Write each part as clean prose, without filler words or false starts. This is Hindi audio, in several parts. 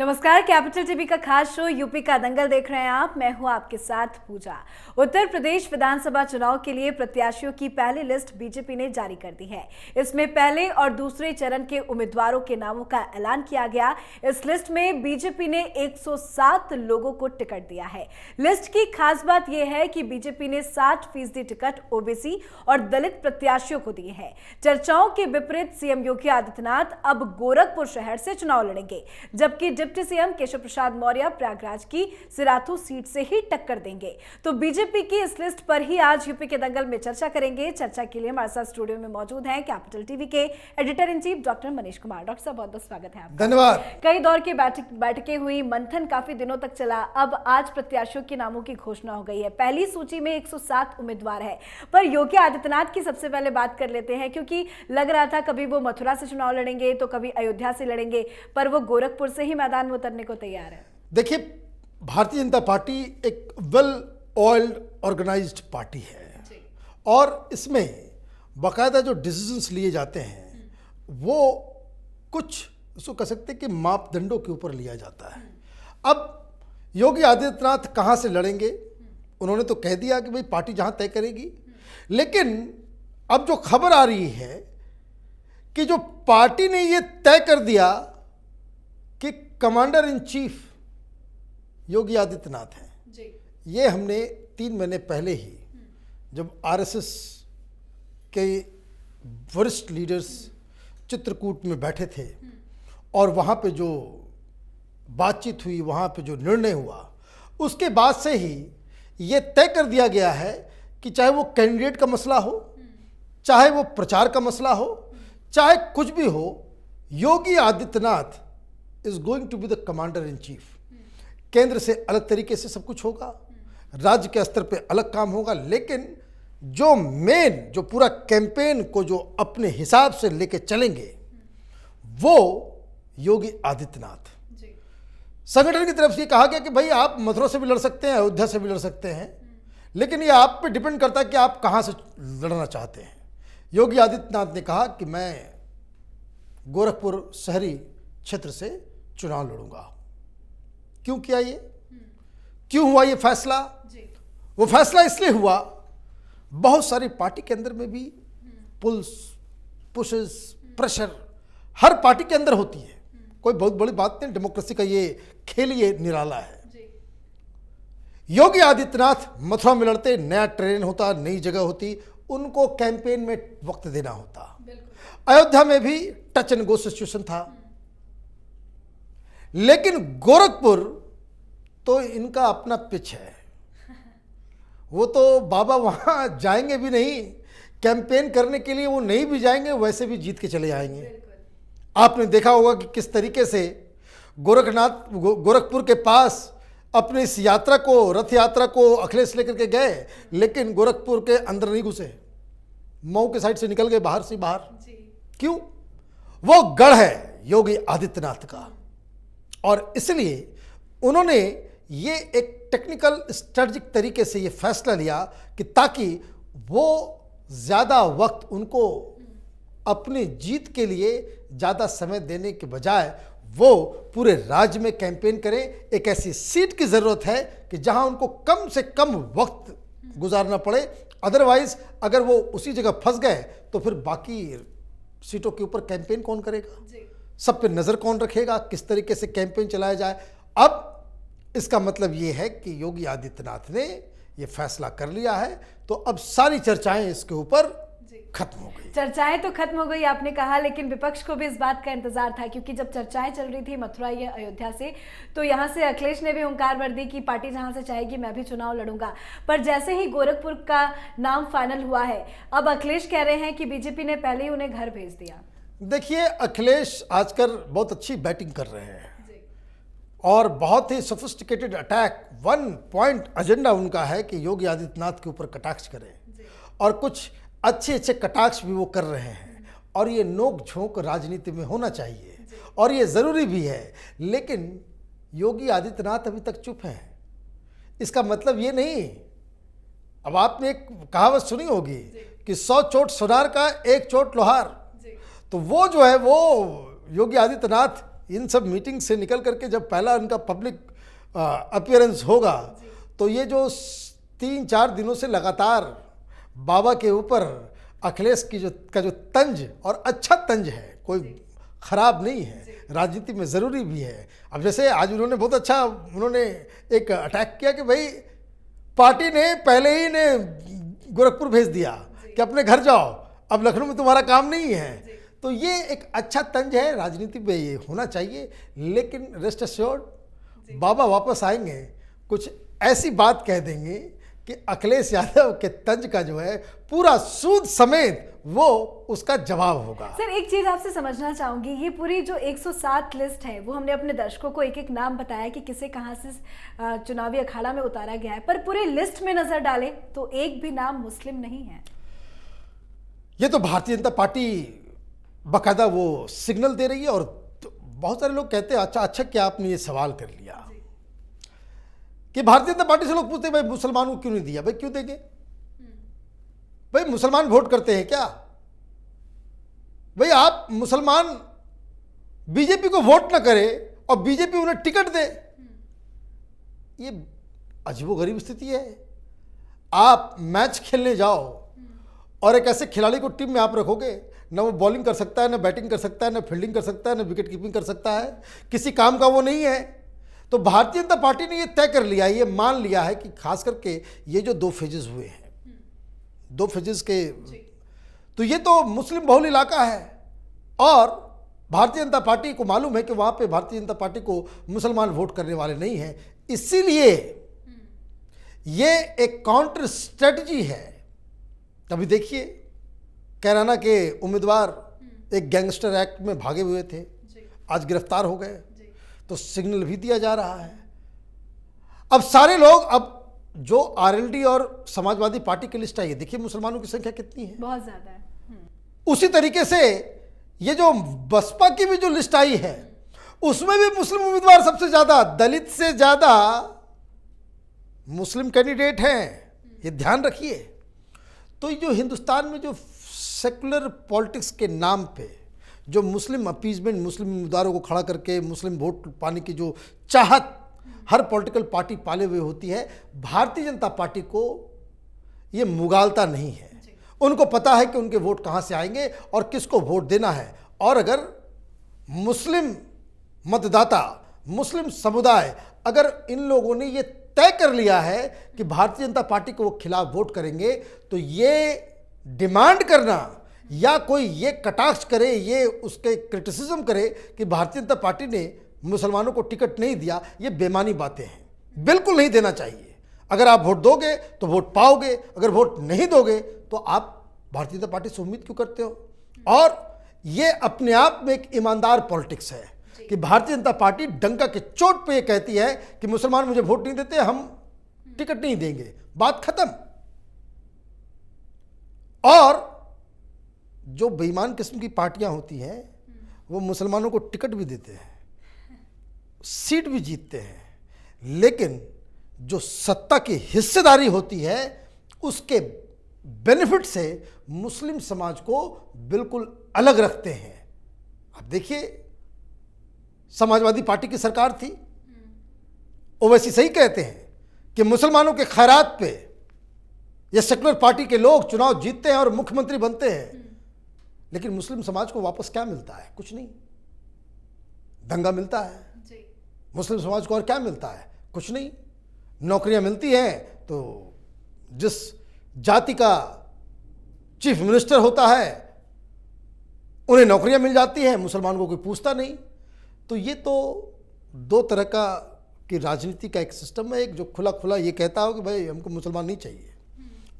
नमस्कार, कैपिटल टीवी का खास शो यूपी का दंगल देख रहे हैं आप। मैं हूं आपके साथ पूजा। उत्तर प्रदेश विधानसभा चुनाव के लिए प्रत्याशियों की पहली लिस्ट बीजेपी ने जारी कर दी है। इसमें पहले और दूसरे चरण के उम्मीदवारों के नामों का ऐलान किया गया। इस लिस्ट में बीजेपी ने 107 लोगों को टिकट दिया है। लिस्ट की खास बात यह है कि बीजेपी ने 60% टिकट ओबीसी और दलित प्रत्याशियों को दिए हैं। चर्चाओं के विपरीत सीएम योगी आदित्यनाथ अब गोरखपुर शहर से चुनाव लड़ेंगे, जबकि डिप्टी सीएम केशव प्रसाद मौर्य प्रयागराज की सिराथू सीट से ही टक्कर देंगे। तो बीजेपी की इस लिस्ट पर ही आज यूपी के दंगल में चर्चा करेंगे। चर्चा के लिए हमारे साथ स्टूडियो में मौजूद हैं कैपिटल टीवी के editor in chief doctor Manish Kumar. Doctor साहब, बहुत बहुत स्वागत है आपका। धन्यवाद। कई दौर की बैठकें हुई, मंथन काफी दिनों तक चला। अब आज प्रत्याशियों के नामों की घोषणा हो गई है। पहली सूची में 107 उम्मीदवार है, पर योगी आदित्यनाथ की सबसे पहले बात कर लेते हैं, क्योंकि लग रहा था कभी वो मथुरा से चुनाव लड़ेंगे तो कभी अयोध्या से लड़ेंगे, पर वो गोरखपुर से ही मैदान में उतरने को तैयार है। देखिए, भारतीय जनता पार्टी एक वेल ऑयल्ड ऑर्गेनाइज्ड पार्टी है और इसमें बाकायदा जो डिसीजंस लिए जाते हैं वो कुछ उसको कह सकते हैं कि मापदंडों के ऊपर लिया जाता है। अब योगी आदित्यनाथ कहाँ से लड़ेंगे, उन्होंने तो कह दिया कि भाई पार्टी जहाँ तय करेगी, लेकिन अब जो खबर आ रही है कि जो पार्टी ने ये तय कर दिया कि commander in chief Yogi Adityanath हैं। ये हमने 3 महीने पहले ही जब आरएसएस के वरिष्ठ लीडर्स चित्रकूट में बैठे थे और वहाँ पे जो बातचीत हुई, वहाँ पे जो निर्णय हुआ, उसके बाद से ही ये तय कर दिया गया है कि चाहे वो कैंडिडेट का मसला हो, चाहे वो प्रचार का मसला हो, चाहे कुछ भी हो, Yogi Adityanath is going to be the commander in chief. केंद्र से अलग तरीके से सब कुछ होगा, राज्य के स्तर पे अलग काम होगा, लेकिन जो मेन जो पूरा कैंपेन को जो अपने हिसाब से लेके चलेंगे वो योगी आदित्यनाथ। संगठन की तरफ से कहा गया कि भाई आप मथुरा से भी लड़ सकते हैं, अयोध्या से भी लड़ सकते हैं, लेकिन ये आप पे डिपेंड करता है कि आप कहाँ से लड़ना चाहते हैं। योगी आदित्यनाथ ने कहा कि मैं गोरखपुर शहरी क्षेत्र से चुनाव लड़ूंगा। क्यों किया ये, क्यों हुआ ये फैसला? वो फैसला इसलिए हुआ, बहुत सारी पार्टी के अंदर में भी पुल्स, पुशेस, प्रेशर हर पार्टी के अंदर होती है। कोई बहुत बड़ी बात नहीं, डेमोक्रेसी का ये खेल ये निराला है। योगी आदित्यनाथ मथुरा में लड़ते, नया ट्रेन होता, नई जगह होती, उनको कैंपेन में वक्त देना होता। अयोध्या में भी टच एंड गो सिचुएशन था, लेकिन गोरखपुर तो इनका अपना पिच है। वो तो बाबा वहां जाएंगे भी नहीं, कैंपेन करने के लिए वो नहीं भी जाएंगे, वैसे भी जीत के चले आएंगे। आपने देखा होगा कि किस तरीके से गोरखपुर के पास अपनी इस यात्रा को, रथ यात्रा को अखिलेश लेकर के गए, लेकिन गोरखपुर के अंदर नहीं घुसे, मऊ के साइड से निकल गए, बाहर से बाहर। क्यों? वो गढ़ है योगी आदित्यनाथ का, और इसलिए उन्होंने ये एक टेक्निकल स्ट्रेटजिक तरीके से ये फैसला लिया कि ताकि वो ज़्यादा वक्त उनको अपनी जीत के लिए ज़्यादा समय देने के बजाय वो पूरे राज्य में कैंपेन करें। एक ऐसी सीट की ज़रूरत है कि जहां उनको कम से कम वक्त गुजारना पड़े, अदरवाइज अगर वो उसी जगह फंस गए तो फिर बाकी सीटों के ऊपर कैंपेन कौन करेगा, सब पे नज़र कौन रखेगा, किस तरीके से कैंपेन चलाया जाए। अब इसका मतलब ये है कि योगी आदित्यनाथ ने ये फैसला कर लिया है, तो अब सारी चर्चाएं इसके ऊपर खत्म हो गई। चर्चाएं तो खत्म हो गई आपने कहा, लेकिन विपक्ष को भी इस बात का इंतजार था, क्योंकि जब चर्चाएं चल रही थी मथुरा या अयोध्या से, तो यहां से अखिलेश ने भी हुंकार भर दी कि पार्टी जहां से चाहेगी मैं भी चुनाव लड़ूंगा। पर जैसे ही गोरखपुर का नाम फाइनल हुआ है, अब अखिलेश कह रहे हैं कि बीजेपी ने पहले ही उन्हें घर भेज दिया। देखिए, अखिलेश आजकल बहुत अच्छी बैटिंग कर रहे हैं और बहुत ही सोफिस्टिकेटेड अटैक, 1 पॉइंट एजेंडा उनका है कि योगी आदित्यनाथ के ऊपर कटाक्ष करें, और कुछ अच्छे अच्छे कटाक्ष भी वो कर रहे हैं, और ये नोक झोंक राजनीति में होना चाहिए और ये ज़रूरी भी है। लेकिन योगी आदित्यनाथ अभी तक चुप हैं। इसका मतलब ये नहीं, अब आपने एक कहावत सुनी होगी कि 100 चोट सुनार का 1 चोट लोहार, तो वो जो है वो योगी आदित्यनाथ इन सब मीटिंग से निकल करके जब पहला उनका पब्लिक अपीयरेंस होगा तो ये जो 3-4 दिनों से लगातार बाबा के ऊपर अखिलेश की जो तंज, और अच्छा तंज है, कोई खराब नहीं है, राजनीति में ज़रूरी भी है। अब जैसे आज उन्होंने बहुत अच्छा उन्होंने एक अटैक किया कि भाई पार्टी ने पहले ही ने गोरखपुर भेज दिया कि अपने घर जाओ, अब लखनऊ में तुम्हारा काम नहीं है। तो ये एक अच्छा तंज है, राजनीति में ये होना चाहिए। लेकिन रेस्ट एश्योर्ड बाबा वापस आएंगे, कुछ ऐसी बात कह देंगे कि अखिलेश यादव के तंज का जो है पूरा सूद समेत वो उसका जवाब होगा। सर एक चीज आपसे समझना चाहूंगी, ये पूरी जो 107 लिस्ट है वो हमने अपने दर्शकों को एक एक नाम बताया कि किसे कहां से चुनावी अखाड़ा में उतारा गया है, पर पूरे लिस्ट में नजर डालें तो एक भी नाम मुस्लिम नहीं है। ये तो भारतीय जनता पार्टी बाकायदा वो सिग्नल दे रही है। और तो बहुत सारे लोग कहते हैं अच्छा क्या आपने ये सवाल कर लिया कि भारतीय जनता पार्टी से लोग पूछते हैं भाई मुसलमानों को क्यों नहीं दिया। भाई क्यों देंगे? भाई मुसलमान वोट करते हैं क्या? भाई आप मुसलमान बीजेपी को वोट ना करे और बीजेपी उन्हें टिकट दे, ये अजीबोगरीब स्थिति है। आप मैच खेलने जाओ और एक ऐसे खिलाड़ी को टीम में आप रखोगे, ना वो बॉलिंग कर सकता है, ना बैटिंग कर सकता है, ना फील्डिंग कर सकता है, ना विकेट कीपिंग कर सकता है, किसी काम का वो नहीं है। तो भारतीय जनता पार्टी ने ये तय कर लिया है, ये मान लिया है कि खास करके ये जो 2 फेजेस हुए हैं, 2 फेजेस के, तो ये तो मुस्लिम बहुल इलाका है और भारतीय जनता पार्टी को मालूम है कि वहाँ पे भारतीय जनता पार्टी को मुसलमान वोट करने वाले नहीं हैं। इसीलिए ये एक काउंटर स्ट्रेटजी है। अभी देखिए कैराना के उम्मीदवार एक गैंगस्टर एक्ट में भागे हुए थे, आज गिरफ्तार हो गए, तो सिग्नल भी दिया जा रहा है। अब सारे लोग, अब जो आरएलडी और समाजवादी पार्टी की लिस्ट आई है, देखिए मुसलमानों की संख्या कितनी है, बहुत ज्यादा है। उसी तरीके से ये जो बसपा की भी जो लिस्ट आई है उसमें भी मुस्लिम उम्मीदवार सबसे ज्यादा, दलित से ज्यादा मुस्लिम कैंडिडेट हैं, ये ध्यान रखिए। तो ये जो हिंदुस्तान में जो सेकुलर पॉलिटिक्स के नाम पे जो मुस्लिम अपीजमेंट, मुस्लिम उम्मीदवारों को खड़ा करके मुस्लिम वोट पाने की जो चाहत हर पॉलिटिकल पार्टी पाले हुए होती है, भारतीय जनता पार्टी को ये मुगालता नहीं है। उनको पता है कि उनके वोट कहाँ से आएंगे और किसको वोट देना है। और अगर मुस्लिम मतदाता, मुस्लिम समुदाय, अगर इन लोगों ने ये तय कर लिया है कि भारतीय जनता पार्टी को वो खिलाफ वोट करेंगे, तो ये डिमांड करना या कोई ये कटाक्ष करे, ये उसके क्रिटिसिज्म करे कि भारतीय जनता पार्टी ने मुसलमानों को टिकट नहीं दिया, ये बेमानी बातें हैं, बिल्कुल नहीं देना चाहिए। अगर आप वोट दोगे तो वोट पाओगे, अगर वोट नहीं दोगे तो आप भारतीय जनता पार्टी से उम्मीद क्यों करते हो? और ये अपने आप में एक ईमानदार पॉलिटिक्स है कि भारतीय जनता पार्टी डंका के चोट पे ये कहती है कि मुसलमान मुझे वोट नहीं देते, हम टिकट नहीं देंगे, बात खत्म। और जो बेईमान किस्म की पार्टियां होती हैं वो मुसलमानों को टिकट भी देते हैं, सीट भी जीतते हैं, लेकिन जो सत्ता की हिस्सेदारी होती है उसके बेनिफिट से मुस्लिम समाज को बिल्कुल अलग रखते हैं। अब देखिए समाजवादी पार्टी की सरकार थी, ओवैसी सही कहते हैं कि मुसलमानों के खैरात पे ये सेकुलर पार्टी के लोग चुनाव जीतते हैं और मुख्यमंत्री बनते हैं, लेकिन मुस्लिम समाज को वापस क्या मिलता है? कुछ नहीं, दंगा मिलता है। मुस्लिम समाज को और क्या मिलता है? कुछ नहीं। नौकरियां मिलती हैं तो जिस जाति का चीफ मिनिस्टर होता है उन्हें नौकरियां मिल जाती हैं, मुसलमानों को कोई पूछता नहीं। तो ये तो 2 तरह का कि राजनीति का एक सिस्टम है, एक जो खुला खुला ये कहता हो कि भाई हमको मुसलमान नहीं चाहिए,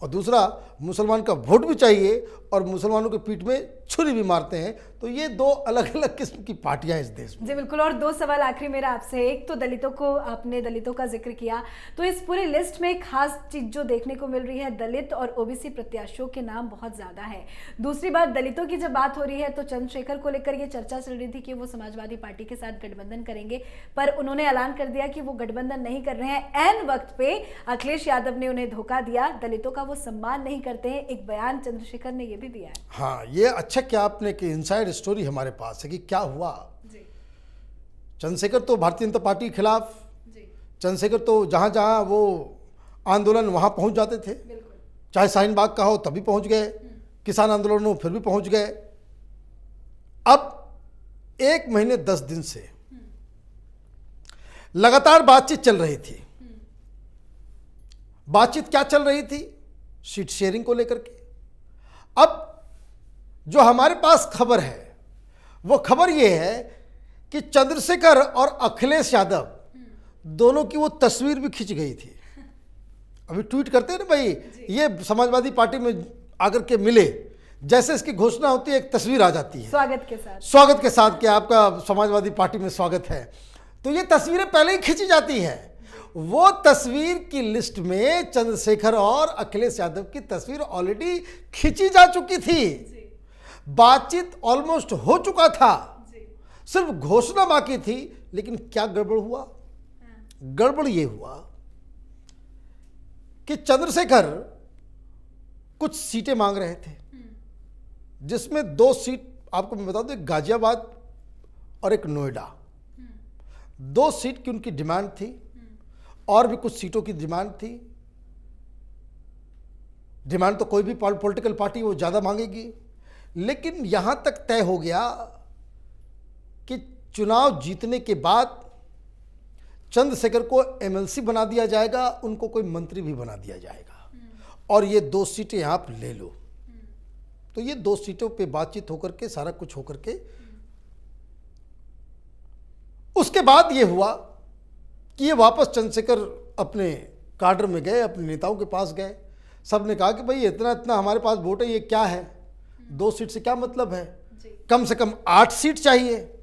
और दूसरा मुसलमान का वोट भी चाहिए और मुसलमानों के पीठ में छुरी भी मारते हैं। तो ये 2 अलग अलग किस्म की पार्टियां इस देश में। जी बिल्कुल। और 2 सवाल आखिरी मेरा आपसे, एक तो दलितों को, आपने दलितों का जिक्र किया, तो इस पूरी लिस्ट में खास चीज जो देखने को मिल रही है, दलित और ओबीसी प्रत्याशियों के नाम बहुत ज्यादा है। दूसरी बात, दलितों की जब बात हो रही है तो चंद्रशेखर को लेकर ये चर्चा चल रही थी कि वो समाजवादी पार्टी के साथ गठबंधन करेंगे, पर उन्होंने ऐलान कर दिया कि वो गठबंधन नहीं कर रहे हैं। ऐन वक्त पे अखिलेश यादव ने उन्हें धोखा दिया, दलितों का वो सम्मान नहीं करते हैं, एक बयान चंद्रशेखर ने ये भी दिया है। हाँ, ये अच्छा क्या आपने कि इनसाइड स्टोरी हमारे पास है कि क्या हुआ। चंद्रशेखर तो भारतीय जनता पार्टी के खिलाफ, चंद्रशेखर तो जहाँ जहाँ वो आंदोलन वहाँ पहुँच जाते थे, चाहे शाहीन बाग का हो तभी पहुँच गए, किसान आंदोलन हो फिर भी पहुँच गए। अब 1 महीने 10 दिन से लगातार बातचीत चल रही थी। बातचीत क्या चल रही थी? सीट शेयरिंग को लेकर के। अब जो हमारे पास खबर है वो खबर ये है कि चंद्रशेखर और अखिलेश यादव दोनों की वो तस्वीर भी खिंच गई थी। अभी ट्वीट करते हैं ना भाई, ये समाजवादी पार्टी में आकर के मिले, जैसे इसकी घोषणा होती है एक तस्वीर आ जाती है स्वागत के साथ कि आपका समाजवादी पार्टी में स्वागत है। तो ये तस्वीरें पहले ही खींची जाती हैं। वो तस्वीर की लिस्ट में चंद्रशेखर और अखिलेश यादव की तस्वीर ऑलरेडी खींची जा चुकी थी। बातचीत ऑलमोस्ट हो चुका था, सिर्फ घोषणा बाकी थी। लेकिन क्या गड़बड़ हुआ? गड़बड़ ये हुआ कि चंद्रशेखर कुछ सीटें मांग रहे थे, जिसमें 2 सीट आपको मैं बता दूं, एक गाजियाबाद और एक नोएडा। 2 सीट की उनकी डिमांड थी और भी कुछ सीटों की डिमांड थी। डिमांड तो कोई भी पॉलिटिकल पार्टी वो ज़्यादा मांगेगी, लेकिन यहां तक तय हो गया कि चुनाव जीतने के बाद चंद्रशेखर को एमएलसी बना दिया जाएगा, उनको कोई मंत्री भी बना दिया जाएगा और ये 2 सीटें आप ले लो। तो ये 2 सीटों पे बातचीत होकर के सारा कुछ होकर के उसके बाद ये हुआ कि ये वापस चंद्रशेखर अपने काडर में गए, अपने नेताओं के पास गए। सब ने कहा कि भाई इतना इतना हमारे पास वोट है, ये क्या है? 2 सीट से क्या मतलब है? कम से कम 8 सीट चाहिए।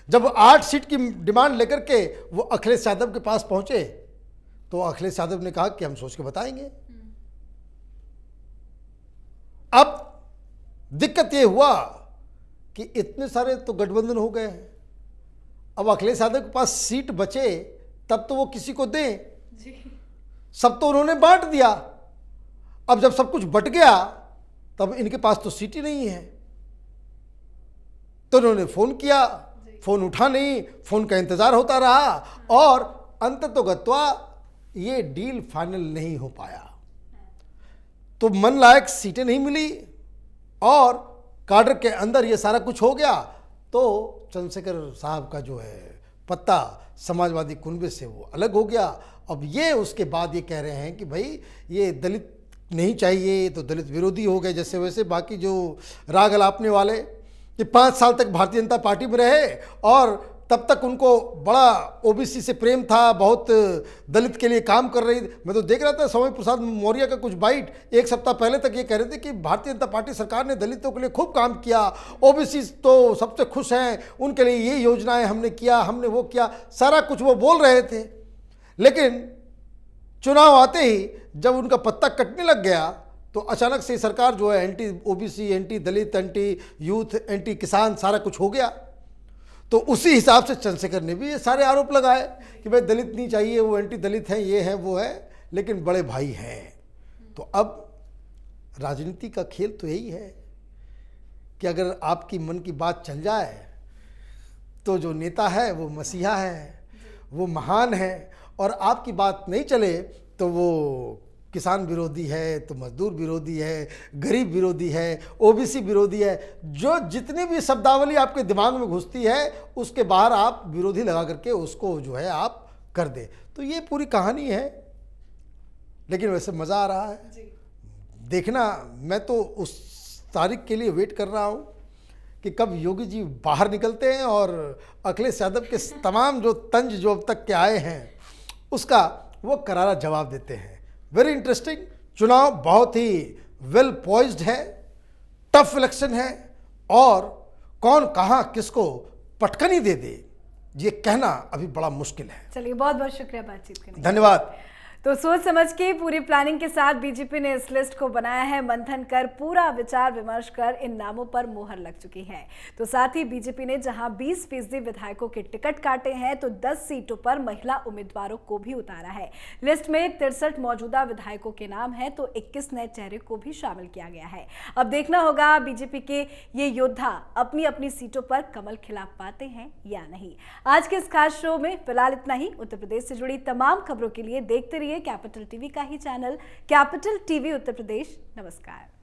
जब 8 सीट की डिमांड लेकर के वो अखिलेश यादव के पास पहुंचे तो अखिलेश यादव ने कहा कि हम सोच के बताएंगे। अब दिक्कत ये हुआ कि इतने सारे तो गठबंधन हो गए हैं। अब अखिलेश यादव के पास सीट बचे तब तो वो किसी को दें, सब तो उन्होंने बांट दिया। अब जब सब कुछ बट गया तब इनके पास तो सीट ही नहीं है। तो उन्होंने फोन किया, फोन उठा नहीं, फोन का इंतजार होता रहा और अंततोगत्वा ये डील फाइनल नहीं हो पाया। तो मन लायक सीटें नहीं मिली और काडर के अंदर ये सारा कुछ हो गया। तो चंद्रशेखर साहब का जो है पत्ता समाजवादी कुनबे से वो अलग हो गया। अब ये उसके बाद ये कह रहे हैं कि भाई ये दलित नहीं चाहिए, तो दलित विरोधी हो गए। जैसे वैसे बाकी जो राग अलापने वाले कि 5 साल तक भारतीय जनता पार्टी में रहे और तब तक उनको बड़ा ओबीसी से प्रेम था, बहुत दलित के लिए काम कर रही। मैं तो देख रहा था स्वामी प्रसाद मौर्य का कुछ बाइट, 1 सप्ताह पहले तक ये कह रहे थे कि भारतीय जनता पार्टी सरकार ने दलितों के लिए खूब काम किया, ओबीसी तो सबसे खुश हैं, उनके लिए ये योजनाएं हमने किया, हमने वो किया, सारा कुछ वो बोल रहे थे। लेकिन चुनाव आते ही जब उनका पत्ता कटने लग गया तो अचानक से सरकार जो है एंटी ओबीसी, एंटी दलित, एंटी यूथ, एंटी किसान सारा कुछ हो गया। तो उसी हिसाब से चंद्रशेखर ने भी ये सारे आरोप लगाए कि भाई दलित नहीं चाहिए, वो एंटी दलित हैं, ये है वो है, लेकिन बड़े भाई हैं। तो अब राजनीति का खेल तो यही है कि अगर आपकी मन की बात चल जाए तो जो नेता है वो मसीहा है, वो महान है, और आपकी बात नहीं चले तो वो किसान विरोधी है, तो मजदूर विरोधी है, गरीब विरोधी है, ओबीसी विरोधी है। जो जितनी भी शब्दावली आपके दिमाग में घुसती है उसके बाहर आप विरोधी लगा करके उसको जो है आप कर दे। तो ये पूरी कहानी है, लेकिन वैसे मज़ा आ रहा है देखना। मैं तो उस तारीख के लिए वेट कर रहा हूँ कि कब योगी जी बाहर निकलते हैं और अखिलेश यादव के तमाम जो तंज जो अब तक के आए हैं उसका वो करारा जवाब देते हैं। वेरी इंटरेस्टिंग चुनाव, बहुत ही वेल पॉइज्ड है, टफ इलेक्शन है, और कौन कहाँ किसको पटकनी दे दे ये कहना अभी बड़ा मुश्किल है। चलिए, बहुत बहुत शुक्रिया बातचीत करने के लिए। धन्यवाद। तो सोच समझ के पूरी प्लानिंग के साथ बीजेपी ने इस लिस्ट को बनाया है। मंथन कर पूरा विचार विमर्श कर इन नामों पर मोहर लग चुकी है। तो साथ ही बीजेपी ने जहां 20% विधायकों के टिकट काटे हैं तो 10 सीटों पर महिला उम्मीदवारों को भी उतारा है। लिस्ट में 63 मौजूदा विधायकों के नाम है तो 21 नए चेहरे को भी शामिल किया गया है। अब देखना होगा बीजेपी के ये योद्धा अपनी अपनी सीटों पर कमल खिला पाते हैं या नहीं। आज के इस खास शो में फिलहाल इतना ही। उत्तर प्रदेश से जुड़ी तमाम खबरों के लिए देखते रहिए कैपिटल टीवी का ही channel capital TV Uttar Pradesh. नमस्कार।